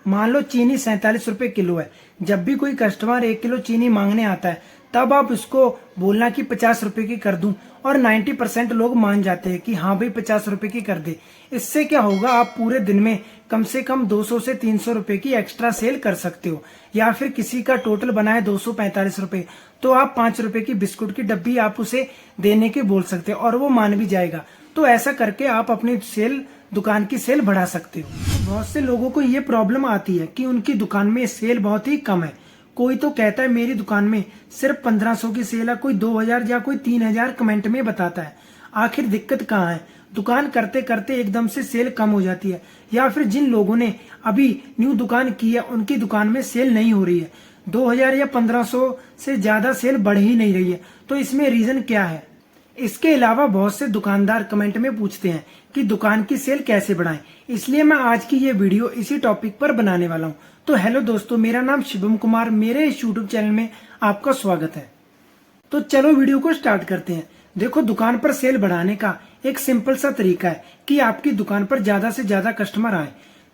मान लो चीनी 47 रुपए किलो है। जब भी कोई कस्टमर 1 किलो चीनी मांगने आता है तब आप उसको बोलना कि 50 रुपए की कर दूं, और 90% लोग मान जाते हैं कि हाँ भाई 50 रुपए की कर दे। इससे क्या होगा, आप पूरे दिन में कम से कम 200 से 300 रुपए की एक्स्ट्रा सेल कर सकते हो। या फिर किसी का टोटल बनाए 245 रुपए, तो आप 5 रुपए की बिस्कुट की डब्बी आप उसे देने के बोल सकते हो और वो मान भी जाएगा। तो ऐसा करके आप अपनी दुकान की सेल बढ़ा सकते हो। बहुत से लोगों को ये प्रॉब्लम आती है कि उनकी दुकान में सेल बहुत ही कम है। कोई तो कहता है मेरी दुकान में सिर्फ 1500 की सेल है, कोई 2000 या कोई 3000 कमेंट में बताता है। आखिर दिक्कत कहाँ है? दुकान करते करते एकदम से सेल कम हो जाती है, या फिर जिन लोगों ने अभी न्यू दुकान की है उनकी दुकान में सेल नहीं हो रही है। 2000 या 1500 से ज्यादा सेल बढ़ ही नहीं रही है। तो इसमें रीजन क्या है? इसके अलावा बहुत से दुकानदार कमेंट में पूछते हैं कि दुकान की सेल कैसे बढ़ाएं, इसलिए मैं आज की ये वीडियो इसी टॉपिक पर बनाने वाला हूं। तो हेलो दोस्तों, मेरा नाम शिवम कुमार, मेरे इस यूट्यूब चैनल में आपका स्वागत है। तो चलो वीडियो को स्टार्ट करते हैं। देखो, दुकान पर सेल बढ़ाने का एक सिंपल सा तरीका है कि आपकी दुकान पर ज्यादा से ज्यादा कस्टमर आए।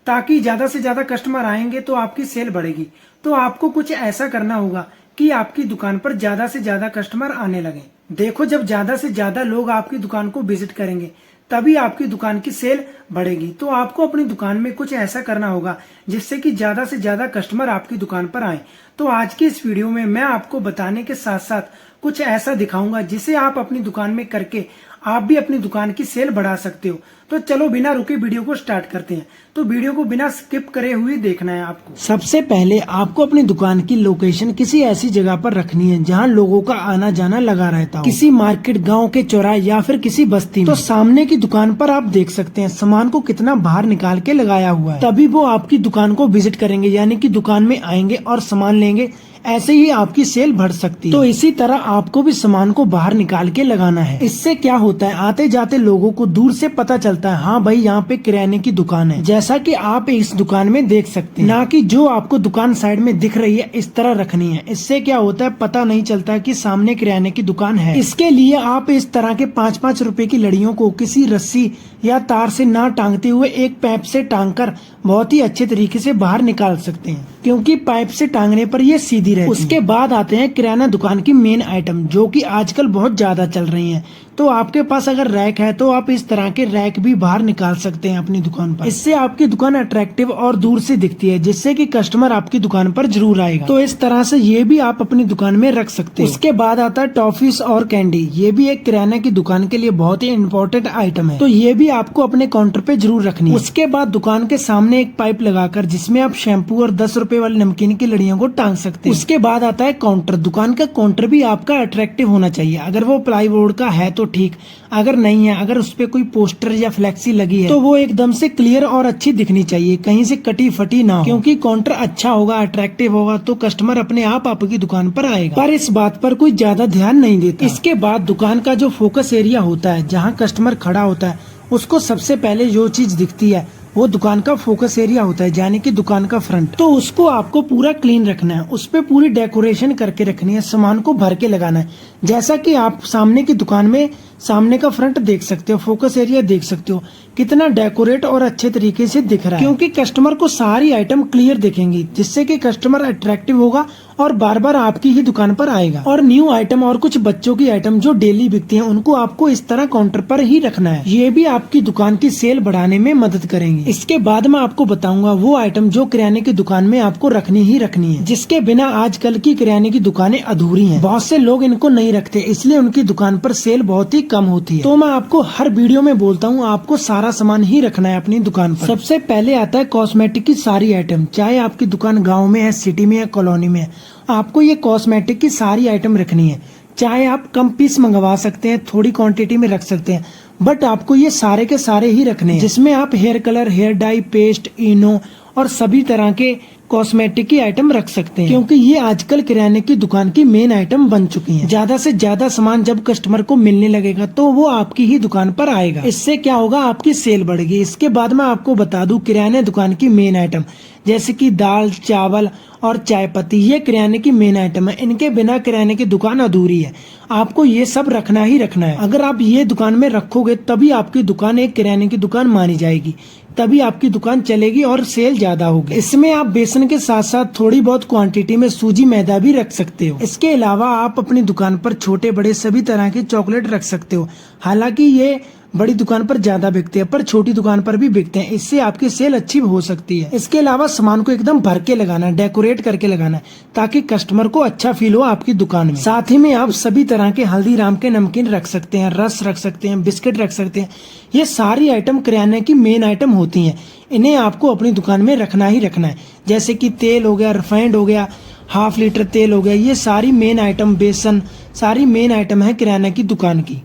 ताकि ज्यादा से ज्यादा कस्टमर आएंगे तो आपकी सेल बढ़ेगी। तो आपको कुछ ऐसा करना होगा कि आपकी दुकान पर ज्यादा से ज्यादा कस्टमर आने लगे। देखो, जब ज्यादा से ज्यादा लोग आपकी दुकान को विजिट करेंगे तभी आपकी दुकान की सेल बढ़ेगी। तो आपको अपनी दुकान में कुछ ऐसा करना होगा जिससे कि ज्यादा से ज्यादा कस्टमर आपकी दुकान पर आए। तो आज की इस वीडियो में मैं आपको बताने के साथ साथ कुछ ऐसा दिखाऊंगा जिसे आप अपनी दुकान में करके आप भी अपनी दुकान की सेल बढ़ा सकते हो। तो चलो बिना रुके वीडियो को स्टार्ट करते हैं। तो वीडियो को बिना स्किप करे हुए देखना है आपको। सबसे पहले आपको अपनी दुकान की लोकेशन किसी ऐसी जगह पर रखनी है जहां लोगों का आना जाना लगा रहता हो। किसी मार्केट, गांव के चौराहे या फिर किसी बस्ती में। तो सामने की दुकान पर आप देख सकते हैं सामान को कितना बाहर निकाल के लगाया हुआ है। तभी वो आपकी दुकान को विजिट करेंगे, यानी कि दुकान में आएंगे और सामान लेंगे। ऐसे ही आपकी सेल बढ़ सकती है। तो इसी तरह आपको भी सामान को बाहर निकाल के लगाना है। इससे क्या होता है, आते जाते लोगों को दूर से पता चलता है हाँ भाई यहाँ पे किराने की दुकान है, जैसा कि आप इस दुकान में देख सकते हैं। ना कि जो आपको दुकान साइड में दिख रही है इस तरह रखनी है। इससे क्या होता है, पता नहीं चलता कि सामने किराने की दुकान है। इसके लिए आप इस तरह के 5-5 रुपए की लड़ियों को किसी रस्सी या तार से ना टांगते हुए एक पाइप से टांगकर बहुत ही अच्छे तरीके से बाहर निकाल सकते हैं, क्योंकि पाइप से टांगने पर ये सीधी रहती है। उसके बाद आते हैं किराना दुकान की मेन आइटम, जो कि आजकल बहुत ज्यादा चल रही हैं। तो आपके पास अगर रैक है तो आप इस तरह के रैक भी बाहर निकाल सकते हैं अपनी दुकान पर। इससे आपकी दुकान अट्रैक्टिव और दूर से दिखती है, जिससे कि कस्टमर आपकी दुकान पर जरूर आएगा। तो इस तरह से ये भी आप अपनी दुकान में रख सकते हैं। उसके बाद आता है टॉफीज और कैंडी। ये भी एक किराना की दुकान के लिए बहुत ही इम्पोर्टेंट आइटम है, तो ये भी आपको अपने काउंटर पे जरूर रखनी है। उसके बाद दुकान के सामने एक पाइप लगाकर जिसमें आप शैम्पू और 10 रुपए वाली नमकीन की लड़ियों को टांग सकते हैं। उसके बाद आता है काउंटर। दुकान का काउंटर भी आपका अट्रैक्टिव होना चाहिए। अगर वो प्लाईवुड का है तो ठीक, अगर नहीं है, अगर उस पे कोई पोस्टर या फ्लेक्सी लगी है तो वो एकदम से क्लियर और अच्छी दिखनी चाहिए, कहीं से कटी फटी ना हो। क्योंकि काउंटर अच्छा होगा, अट्रैक्टिव होगा तो कस्टमर अपने आप आपकी दुकान पर आएगा। पर इस बात पर कोई ज्यादा ध्यान नहीं देता। इसके बाद दुकान का जो फोकस एरिया होता है, जहाँ कस्टमर खड़ा होता है, उसको सबसे पहले जो चीज दिखती है वो दुकान का फोकस एरिया होता है, यानी कि दुकान का फ्रंट। तो उसको आपको पूरा क्लीन रखना है, उस पे पूरी डेकोरेशन करके रखनी है, सामान को भर के लगाना है। जैसा कि आप सामने की दुकान में सामने का फ्रंट देख सकते हो, फोकस एरिया देख सकते हो कितना डेकोरेट और अच्छे तरीके से दिख रहा है। क्योंकि कस्टमर को सारी आइटम क्लियर दिखेंगी, जिससे कि कस्टमर अट्रैक्टिव होगा और बार बार आपकी ही दुकान पर आएगा। और न्यू आइटम और कुछ बच्चों की आइटम जो डेली बिकती हैं, उनको आपको इस तरह काउंटर पर ही रखना है। ये भी आपकी दुकान की सेल बढ़ाने में मदद करेंगे। इसके बाद मैं आपको बताऊंगा वो आइटम जो किराने की दुकान में आपको रखनी ही रखनी है, जिसके बिना आजकल की किराने की दुकानें अधूरी हैं। बहुत से लोग इनको नहीं रखते, इसलिए उनकी दुकान पर सेल बहुत ही कम होती है। तो मैं आपको हर वीडियो में बोलता हूँ आपको सारा सामान ही रखना है अपनी दुकान पर। सबसे पहले आता है कॉस्मेटिक की सारी आइटम। चाहे आपकी दुकान गाँव में है, सिटी में है, कॉलोनी में है, आपको ये कॉस्मेटिक की सारी आइटम रखनी है। चाहे आप कम पीस मंगवा सकते हैं, थोड़ी क्वांटिटी में रख सकते हैं, बट आपको ये सारे के सारे ही रखने हैं, जिसमें आप hair colour, hair dye, paste, Eno और सभी तरह के कॉस्मेटिक की आइटम रख सकते हैं, क्योंकि ये आजकल किराने की दुकान की मेन आइटम बन चुकी हैं। ज्यादा से ज्यादा सामान जब कस्टमर को मिलने लगेगा तो वो आपकी ही दुकान पर आएगा। इससे क्या होगा, आपकी सेल बढ़ेगी। इसके बाद मैं आपको बता दूं किराने दुकान की मेन आइटम जैसे कि दाल, चावल और चाय पत्ती, ये किराने की मेन आइटम है। इनके बिना किराने की दुकान अधूरी है। आपको ये सब रखना ही रखना है। अगर आप ये दुकान में रखोगे तभी आपकी दुकान एक किराने की दुकान मानी जाएगी, तभी आपकी दुकान चलेगी और सेल ज्यादा होगी। इसमें आप बेसन के साथ साथ थोड़ी बहुत क्वांटिटी में सूजी मैदा भी रख सकते हो। इसके अलावा आप अपनी दुकान पर छोटे बड़े सभी तरह के चॉकलेट रख सकते हो। हालांकि ये बड़ी दुकान पर ज्यादा बिकते हैं, पर छोटी दुकान पर भी बिकते हैं। इससे आपकी सेल अच्छी हो सकती है। इसके अलावा सामान को एकदम भर के लगाना है, डेकोरेट करके लगाना है, ताकि कस्टमर को अच्छा फील हो आपकी दुकान में। साथ ही में आप सभी तरह के हल्दीराम के नमकीन रख सकते हैं, रस रख सकते हैं, बिस्किट रख सकते हैं। ये सारी आइटम किराने की मेन आइटम होती हैं। इन्हें आपको अपनी दुकान में रखना ही रखना है। जैसे कि तेल हो गया, रिफाइंड हो गया, ½ लीटर तेल हो गया, ये सारी मेन आइटम, बेसन, सारी मेन आइटम है किराने की दुकान की।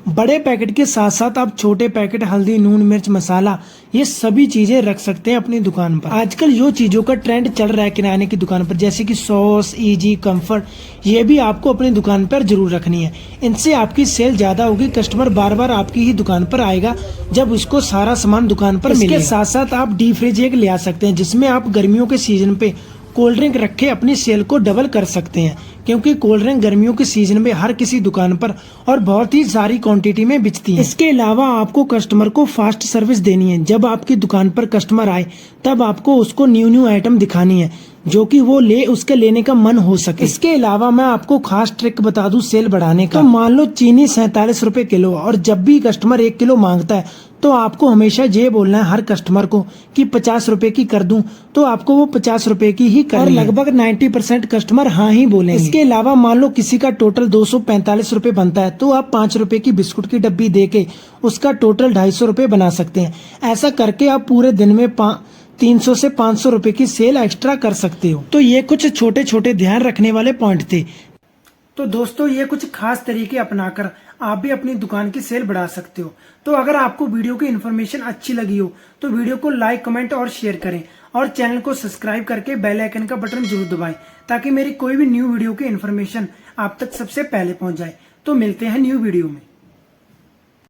बड़े पैकेट के साथ साथ आप छोटे पैकेट हल्दी, नून, मिर्च, मसाला, ये सभी चीजें रख सकते हैं अपनी दुकान पर। आजकल जो चीजों का ट्रेंड चल रहा है किराने की दुकान पर, जैसे कि सॉस, इजी, कंफर्ट, ये भी आपको अपनी दुकान पर जरूर रखनी है। इनसे आपकी सेल ज्यादा होगी, कस्टमर बार बार आपकी ही दुकान पर आएगा जब उसको सारा सामान दुकान पर मिलेगा। इसके साथ साथ आप डीप फ्रिज एक ले आ सकते हैं, जिसमें आप गर्मियों के सीजन पे कोल्ड ड्रिंक रखे अपनी सेल को डबल कर सकते हैं, क्योंकि कोल्ड ड्रिंक गर्मियों के सीजन में हर किसी दुकान पर और बहुत ही सारी क्वांटिटी में बिकती है। इसके अलावा आपको कस्टमर को फास्ट सर्विस देनी है। जब आपकी दुकान पर कस्टमर आए तब आपको उसको न्यू आइटम दिखानी है, जो कि वो उसके लेने का मन हो सके। इसके अलावा मैं आपको खास ट्रिक बता दूं सेल बढ़ाने का। तो मान लो चीनी 47 रुपए किलो, और जब भी कस्टमर 1 किलो मांगता है तो आपको हमेशा ये बोलना है हर कस्टमर को कि 50 रुपए की कर दूं, तो आपको वो 50 रुपए की ही करनी है। और लगभग 90% कस्टमर हाँ ही बोलेंगे। इसके अलावा मान लो किसी का टोटल 245 रुपए बनता है, तो आप 5 रुपए की बिस्कुट की डब्बी देके उसका टोटल 250 रुपए बना सकते हैं। ऐसा करके आप पूरे दिन में 300 से 500 रुपए की सेल एक्स्ट्रा कर सकते हो। तो ये कुछ छोटे छोटे ध्यान रखने वाले पॉइंट थे। तो दोस्तों, ये कुछ खास तरीके अपनाकर आप भी अपनी दुकान की सेल बढ़ा सकते हो। तो अगर आपको वीडियो की इन्फॉर्मेशन अच्छी लगी हो तो वीडियो को लाइक, कमेंट और शेयर करें, और चैनल को सब्सक्राइब करके बेल आइकन का बटन जरूर दबाएं, ताकि मेरी कोई भी न्यू वीडियो की इन्फॉर्मेशन आप तक सबसे पहले पहुंच जाए। तो मिलते हैं न्यू वीडियो में।